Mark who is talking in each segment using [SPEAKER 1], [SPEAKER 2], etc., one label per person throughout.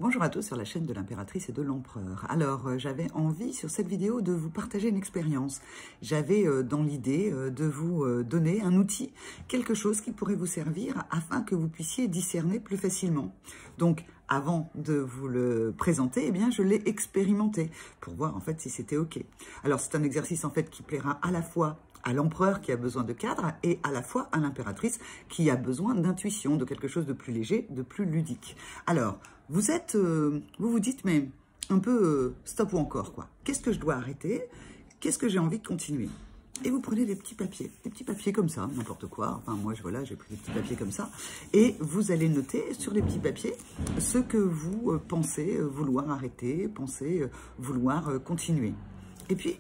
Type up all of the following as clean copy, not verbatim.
[SPEAKER 1] Bonjour à tous sur la chaîne de l'impératrice et de l'empereur. Alors, j'avais envie sur cette vidéo de vous partager une expérience. J'avais dans l'idée de vous donner un outil, quelque chose qui pourrait vous servir afin que vous puissiez discerner plus facilement. Donc, avant de vous le présenter, eh bien, je l'ai expérimenté pour voir en fait si c'était OK. Alors, c'est un exercice en fait qui plaira à la fois à l'empereur qui a besoin de cadre et à la fois à l'impératrice qui a besoin d'intuition, de quelque chose de plus léger, de plus ludique. Alors, vous vous dites, mais un peu stop ou encore, quoi. Qu'est-ce que je dois arrêter? Qu'est-ce que j'ai envie de continuer? Et vous prenez des petits papiers comme ça, n'importe quoi. Enfin, moi, voilà, j'ai pris des petits papiers comme ça. Et vous allez noter sur les petits papiers ce que vous pensez vouloir arrêter, pensez vouloir continuer. Et puis,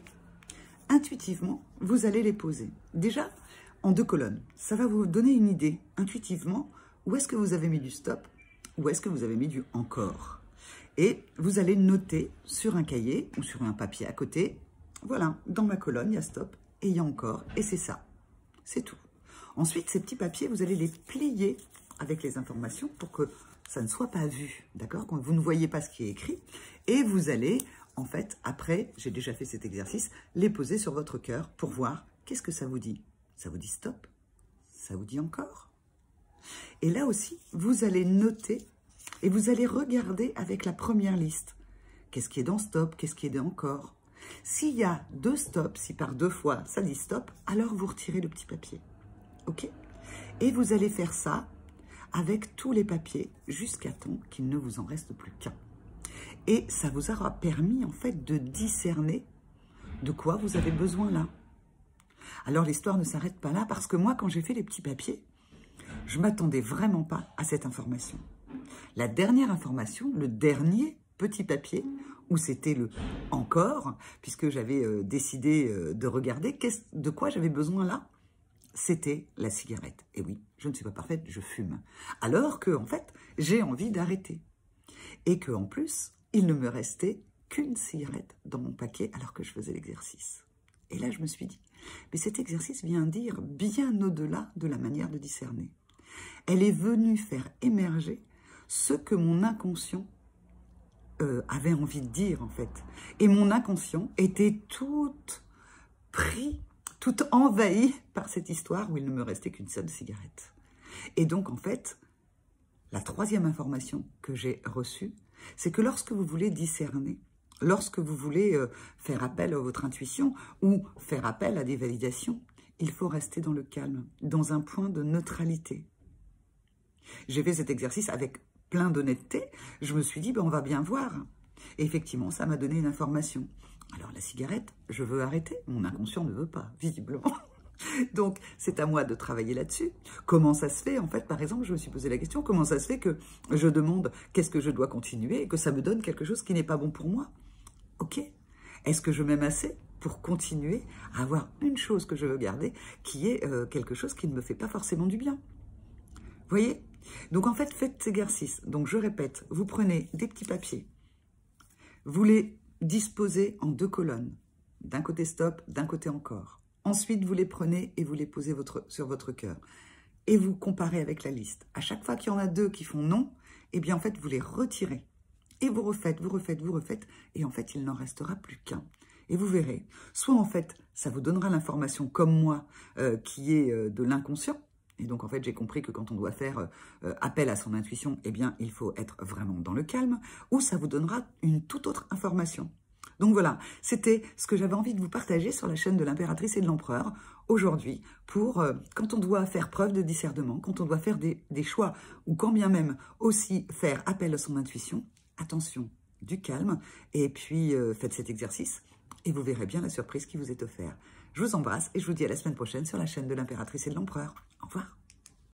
[SPEAKER 1] intuitivement, vous allez les poser. Déjà, en 2 colonnes. Ça va vous donner une idée, intuitivement, où est-ce que vous avez mis du stop, où est-ce que vous avez mis du encore. Et vous allez noter sur un cahier ou sur un papier à côté, voilà, dans ma colonne, il y a stop et il y a encore, et c'est ça. C'est tout. Ensuite, ces petits papiers, vous allez les plier avec les informations pour que ça ne soit pas vu, d'accord? Quand vous ne voyez pas ce qui est écrit, et vous allez, en fait, après, j'ai déjà fait cet exercice, les poser sur votre cœur pour voir qu'est-ce que ça vous dit. Ça vous dit stop? Ça vous dit encore? Et là aussi, vous allez noter et vous allez regarder avec la première liste. Qu'est-ce qui est dans stop? Qu'est-ce qui est dans encore? S'il y a 2 stops, si par 2 fois ça dit stop, alors vous retirez le petit papier. OK? Et vous allez faire ça avec tous les papiers jusqu'à temps qu'il ne vous en reste plus qu'un. Et ça vous aura permis en fait de discerner de quoi vous avez besoin là. Alors l'histoire ne s'arrête pas là parce que moi quand j'ai fait les petits papiers, je ne m'attendais vraiment pas à cette information. La dernière information, le dernier petit papier, où c'était le « encore », puisque j'avais décidé de regarder de quoi j'avais besoin là, c'était la cigarette. Et oui, je ne suis pas parfaite, je fume. Alors que, en fait, j'ai envie d'arrêter. Et qu'en plus, il ne me restait qu'une cigarette dans mon paquet alors que je faisais l'exercice. Et là, je me suis dit, mais cet exercice vient dire bien au-delà de la manière de discerner. Elle est venue faire émerger ce que mon inconscient avait envie de dire, en fait. Et mon inconscient était tout envahi par cette histoire où il ne me restait qu'une seule cigarette. Et donc, en fait, la 3e information que j'ai reçue, c'est que lorsque vous voulez discerner, lorsque vous voulez faire appel à votre intuition ou faire appel à des validations, il faut rester dans le calme, dans un point de neutralité. J'ai fait cet exercice avec plein d'honnêteté. Je me suis dit, ben, on va bien voir. Et effectivement, ça m'a donné une information. Alors, la cigarette, je veux arrêter. Mon inconscient ne veut pas, visiblement. Donc, c'est à moi de travailler là-dessus. Comment ça se fait, en fait, par exemple, je me suis posé la question, comment ça se fait que je demande qu'est-ce que je dois continuer et que ça me donne quelque chose qui n'est pas bon pour moi? OK. Est-ce que je m'aime assez pour continuer à avoir une chose que je veux garder qui est quelque chose qui ne me fait pas forcément du bien? Vous voyez? Donc, en fait, faites cet exercice. Donc, je répète, vous prenez des petits papiers, vous les disposez en 2 colonnes. D'un côté stop, d'un côté encore. Ensuite, vous les prenez et vous les posez sur votre cœur. Et vous comparez avec la liste. À chaque fois qu'il y en a 2 qui font non, eh bien, en fait, vous les retirez. Et vous refaites. Et en fait, il n'en restera plus qu'un. Et vous verrez. Soit, en fait, ça vous donnera l'information comme moi, qui est de l'inconscient. Et donc, en fait, j'ai compris que quand on doit faire appel à son intuition, eh bien, il faut être vraiment dans le calme, ou ça vous donnera une toute autre information. Donc voilà, c'était ce que j'avais envie de vous partager sur la chaîne de l'impératrice et de l'empereur aujourd'hui, pour quand on doit faire preuve de discernement, quand on doit faire des choix, ou quand bien même aussi faire appel à son intuition, attention, du calme, et puis faites cet exercice, et vous verrez bien la surprise qui vous est offerte. Je vous embrasse et je vous dis à la semaine prochaine sur la chaîne de l'impératrice et de l'empereur. Au revoir.